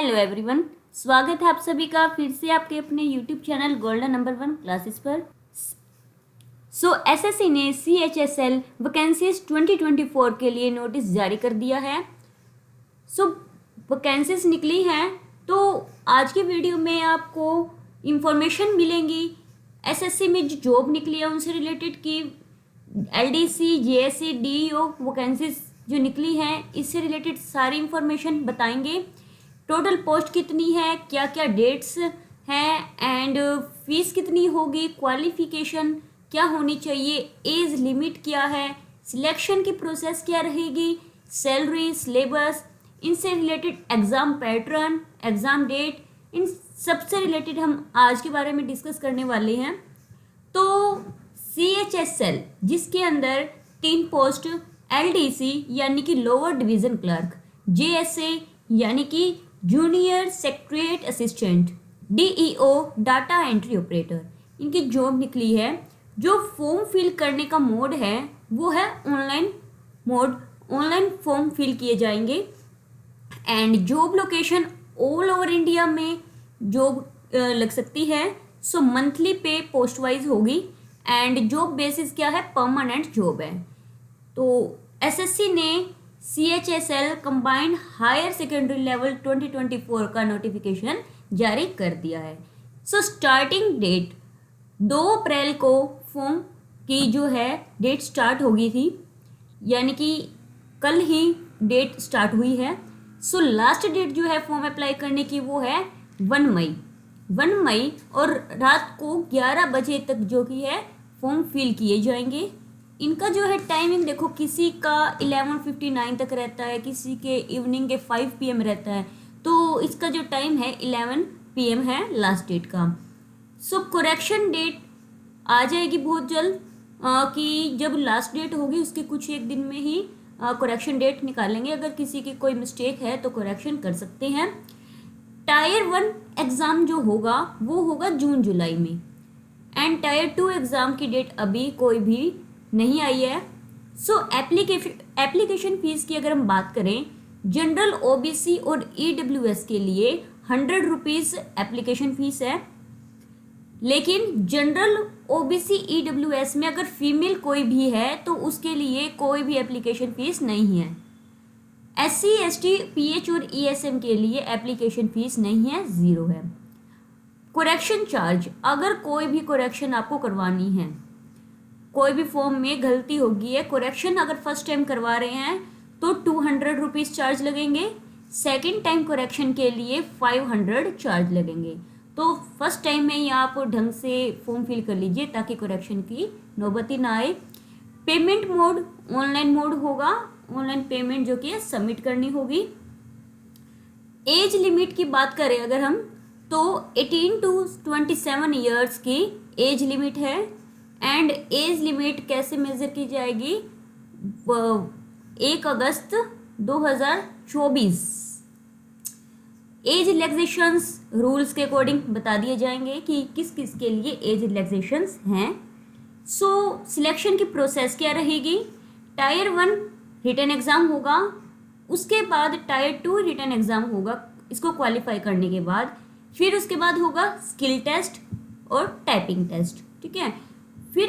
Hello everyone, स्वागत है आप सभी का फिर से आपके अपने YouTube channel golden number 1 classes पर। एसएससी ने CHSL वैकेंसीज 2024 के लिए नोटिस जारी कर दिया है। वैकेंसीज निकली हैं, तो आज की वीडियो में आपको इंफॉर्मेशन मिलेंगी एसएससी में जो जॉब निकली है उनसे रिलेटेड, की LDC, JSC, DEO वैकेंसीज जो निकली हैं इससे रिलेटेड सारी इंफॉर्मेशन बताएंगे। टोटल पोस्ट कितनी है, क्या क्या डेट्स हैं एंड फीस कितनी होगी, क्वालिफिकेशन क्या होनी चाहिए, एज लिमिट क्या है, सिलेक्शन की प्रोसेस क्या रहेगी, सैलरी, सिलेबस, इनसे related exam pattern, exam date, इन सबसे रिलेटेड हम आज के बारे में डिस्कस करने वाले हैं। तो CHSL जिसके अंदर 3 पोस्ट LDC यानी कि लोअर डिवीज़न क्लर्क, JSA यानी कि junior secretariat assistant, DEO data entry operator, इनकी जॉब निकली है। जो फॉर्म फिल करने का मोड है वो है online mode, online form fill किए जाएंगे and job location all over India में जॉब लग सकती है। मंथली पे पोस्ट वाइज होगी एंड जॉब बेसिस क्या है, परमानेंट जॉब है। तो एसएससी ने CHSL combined higher secondary level 2024 का नोटिफिकेशन जारी कर दिया है। स्टार्टिंग डेट 2 अप्रैल को फॉर्म की जो है डेट स्टार्ट हो गई थी, यानी कि कल ही डेट स्टार्ट हुई है। लास्ट डेट जो है फॉर्म अप्लाई करने की वो है 1 मई और रात को 11 बजे तक जो कि है फॉर्म फिल किए जाएंगे। इनका जो है टाइमिंग देखो, किसी का 11:59 तक रहता है, किसी के इवनिंग के 5 PM रहता है, तो इसका जो टाइम है 11 PM है लास्ट डेट का। करेक्शन डेट आ जाएगी बहुत जल्द, कि जब लास्ट डेट होगी उसके कुछ एक दिन में ही करेक्शन डेट निकालेंगे। अगर किसी की कोई मिस्टेक है तो करेक्शन कर सकते हैं। टायर 1 एग्ज़ाम जो होगा वो होगा जून जुलाई में एंड टायर 2 एग्ज़ाम की डेट अभी कोई भी नहीं आई है। एप्लीकेशन फ़ीस की अगर हम बात करें, जनरल OBC और EWS के लिए 100 रुपीज़ एप्लीकेशन फ़ीस है, लेकिन जनरल OBC EWS में अगर फीमेल कोई भी है तो उसके लिए कोई भी एप्लीकेशन फ़ीस नहीं है। SC ST PH और ESM के लिए एप्लीकेशन फ़ीस नहीं है, 0 है। करेक्शन चार्ज, अगर कोई भी करेक्शन आपको करवानी है, कोई भी फॉर्म में गलती होगी है, करेक्शन अगर फर्स्ट टाइम करवा रहे हैं तो 200 रुपीज़ चार्ज लगेंगे, सेकंड टाइम करेक्शन के लिए 500 चार्ज लगेंगे। तो फर्स्ट टाइम में ही आप ढंग से फॉर्म फिल कर लीजिए ताकि करेक्शन की नौबत ना आए। पेमेंट मोड ऑनलाइन मोड होगा, ऑनलाइन पेमेंट जो कि सबमिट करनी होगी। एज लिमिट की बात करें अगर हम, तो 18 to 27 ईयर्स की एज लिमिट है एंड एज लिमिट कैसे मेज़र की जाएगी, 1 अगस्त 2024 एज रिलैक्सेशंस रूल्स के अकॉर्डिंग बता दिए जाएंगे कि किस किस के लिए एज रिलैक्सेशंस हैं। सिलेक्शन की प्रोसेस क्या रहेगी, टायर 1 रिटन एग्ज़ाम होगा, उसके बाद टायर 2 रिटन एग्ज़ाम होगा, इसको क्वालिफाई करने के बाद फिर उसके बाद होगा स्किल टेस्ट और टाइपिंग टेस्ट, ठीक है। फिर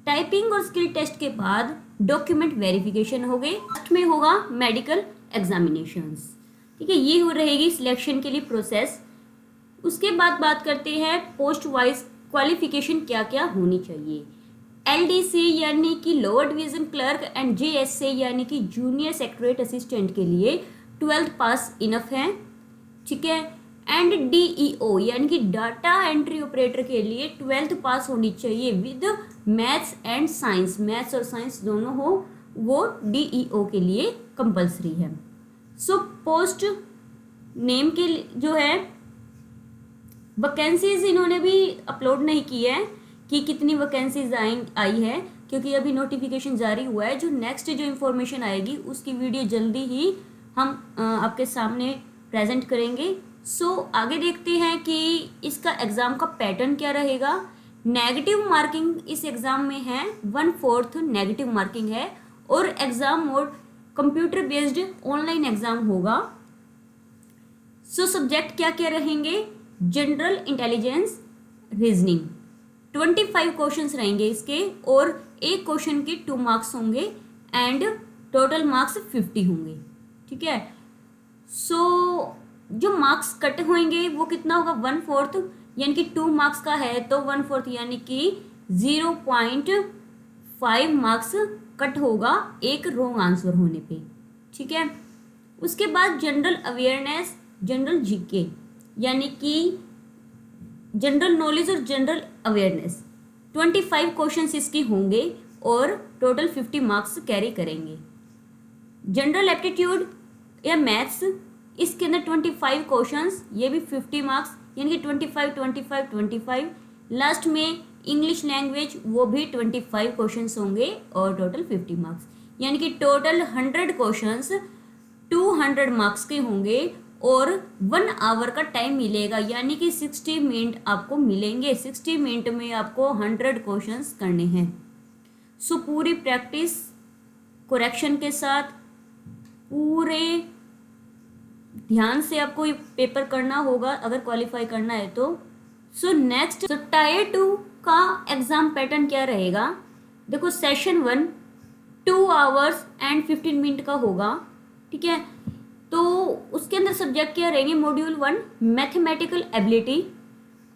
टाइपिंग और स्किल टेस्ट के बाद डॉक्यूमेंट वेरिफिकेशन हो गई, लास्ट में होगा मेडिकल एग्जामिनेशंस, ठीक है। ये हो रहेगी सिलेक्शन के लिए प्रोसेस। उसके बाद बात करते हैं पोस्ट वाइज क्वालिफिकेशन क्या क्या होनी चाहिए। LDC यानी कि lower division clerk and JSA यानी कि जूनियर सेक्रेटरीट असिस्टेंट के लिए 12th पास इनफ है, ठीक है। एंड DEO यानी कि डाटा एंट्री ऑपरेटर के लिए 12th पास होनी चाहिए with maths and science, maths और साइंस दोनों हो, वो DEO के लिए कंपलसरी है। पोस्ट नेम के जो है वैकेंसीज इन्होंने भी अपलोड नहीं की है कि कितनी वैकेंसीज आई है, क्योंकि अभी नोटिफिकेशन जारी हुआ है। जो नेक्स्ट जो इन्फॉर्मेशन आएगी उसकी वीडियो जल्दी ही हम आपके सामने प्रेजेंट करेंगे। आगे देखते हैं कि इसका एग्ज़ाम का पैटर्न क्या रहेगा। नेगेटिव मार्किंग इस एग्ज़ाम में है, 1/4 नेगेटिव मार्किंग है और exam mode computer based online exam होगा। सो सब्जेक्ट क्या क्या रहेंगे, जनरल इंटेलिजेंस, रीजनिंग। 25 क्वेश्चंस रहेंगे इसके और एक क्वेश्चन के 2 मार्क्स होंगे एंड टोटल मार्क्स 50 होंगे। ठीक है। सो जो मार्क्स कट होंगे वो कितना होगा, 1/4, यानी कि 2 मार्क्स का है तो 1/4 यानी कि 0.5 मार्क्स कट होगा एक रॉन्ग आंसर होने पे। ठीक है। उसके बाद जनरल अवेयरनेस, जनरल जीके, यानी कि जनरल नॉलेज और जनरल अवेयरनेस। 25 क्वेश्चंस इसके होंगे और टोटल 50 मार्क्स कैरी करेंगे। जनरल एप्टीट्यूड या मैथ्स, इसके अंदर 25 क्वेश्चंस, ये भी 50 मार्क्स, यानी कि 25 25 25। लास्ट में इंग्लिश लैंग्वेज, वो भी 25 क्वेश्चंस होंगे और टोटल 50 मार्क्स, यानी कि टोटल 100 क्वेश्चंस 200 मार्क्स के होंगे और 1 आवर का टाइम मिलेगा, यानी कि 60 मिनट आपको मिलेंगे। 60 मिनट में आपको 100 क्वेश्चंस करने हैं। सो पूरी प्रैक्टिस करेक्शन के साथ पूरे ध्यान से आपको ये पेपर करना होगा अगर क्वालिफाई करना है तो। सो नेक्स्ट, तो टायर 2 का एग्जाम पैटर्न क्या रहेगा, देखो सेशन 1 2 आवर्स एंड 15 मिनट का होगा। ठीक है। तो उसके अंदर सब्जेक्ट क्या रहेंगे, मॉड्यूल 1 मैथमेटिकल एबिलिटी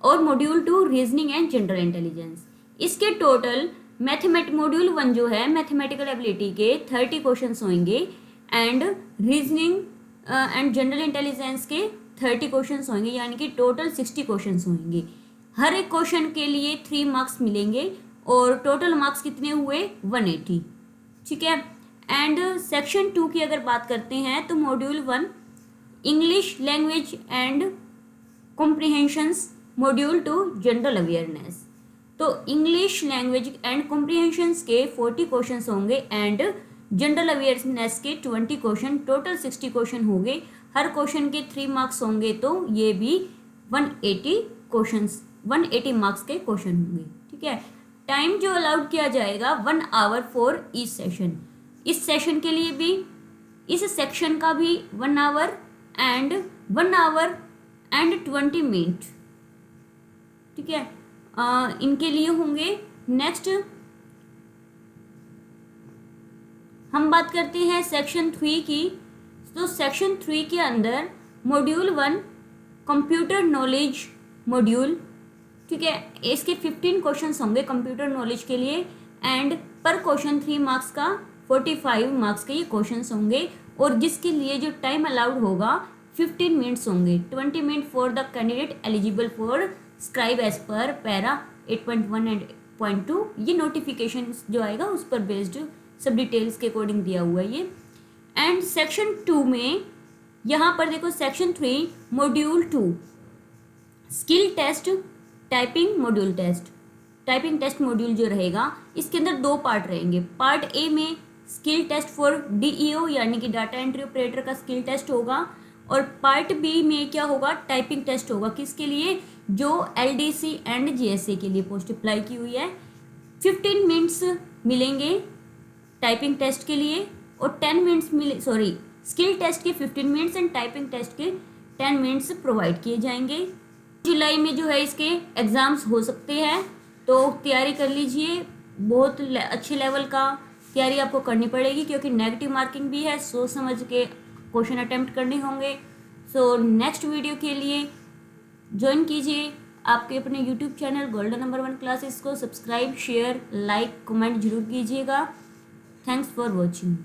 और module 2 reasoning and general intelligence. इसके टोटल मॉड्यूल 1 जो है मैथमेटिकल एबिलिटी के 30 क्वेश्चंस होंगे and reasoning and general intelligence के 30 क्वेश्चंस होंगे, यानी कि टोटल 60 क्वेश्चंस होंगे। हर एक क्वेश्चन के लिए 3 मार्क्स मिलेंगे और टोटल मार्क्स कितने हुए, 180। ठीक है। एंड सेक्शन 2 की अगर बात करते हैं तो module 1 English language and comprehensions, module 2 general awareness. तो इंग्लिश लैंग्वेज एंड कॉम्प्रिहेंशंस के 40 क्वेश्चंस होंगे एंड जनरल अवेयरनेस के 20 क्वेश्चन, टोटल 60 क्वेश्चन होंगे। हर क्वेश्चन के 3 मार्क्स होंगे तो ये भी 180 क्वेश्चंस, 180 मार्क्स के क्वेश्चन होंगे। ठीक है। टाइम जो अलाउड किया जाएगा 1 आवर फॉर ईच सेशन। इस सेशन के लिए भी, इस सेक्शन का भी 1 our and 1 our and 20 minute. ठीक है। इनके लिए होंगे। नेक्स्ट हम बात करते हैं सेक्शन 3 की। तो सेक्शन 3 के अंदर मॉड्यूल 1 कंप्यूटर नॉलेज मॉड्यूल। ठीक है। इसके 15 क्वेश्चंस होंगे कंप्यूटर नॉलेज के लिए एंड पर क्वेश्चन 3 मार्क्स का 45 मार्क्स के ये क्वेश्चंस होंगे और जिसके लिए जो टाइम अलाउड होगा 15 मिनट्स होंगे। 20 minute for the candidate eligible for scribe as per para 8.1 and 8.2। ये नोटिफिकेशन जो आएगा उस पर बेस्ड सब डिटेल्स के अकॉर्डिंग दिया हुआ है ये। एंड सेक्शन 2 में यहाँ पर देखो section 3 module 2 skill test, typing module test. Typing test module जो रहेगा इसके अंदर 2 पार्ट रहेंगे। पार्ट ए में स्किल टेस्ट फॉर डीईओ यानी कि डाटा एंट्री ऑपरेटर का स्किल टेस्ट होगा और पार्ट बी में क्या होगा, टाइपिंग टेस्ट होगा। किसके लिए, जो एलडीसी एंड जीएसए के लिए पोस्ट अप्लाई की हुई है। 15 मिनट्स मिलेंगे टाइपिंग टेस्ट के लिए और 10 मिनट्स मिले, सॉरी स्किल टेस्ट के 15 मिनट्स एंड टाइपिंग टेस्ट के 10 मिनट्स प्रोवाइड किए जाएंगे। जुलाई में जो है इसके एग्ज़ाम्स हो सकते हैं तो तैयारी कर लीजिए। बहुत अच्छे लेवल का तैयारी आपको करनी पड़ेगी क्योंकि नेगेटिव मार्किंग भी है। सोच समझ के क्वेश्चन अटेम्प्ट करने होंगे। सो नेक्स्ट वीडियो के लिए ज्वाइन कीजिए आपके अपने YouTube channel golden number 1 classes को। सब्सक्राइब, शेयर, लाइक, कमेंट जरूर कीजिएगा। Thanks for watching.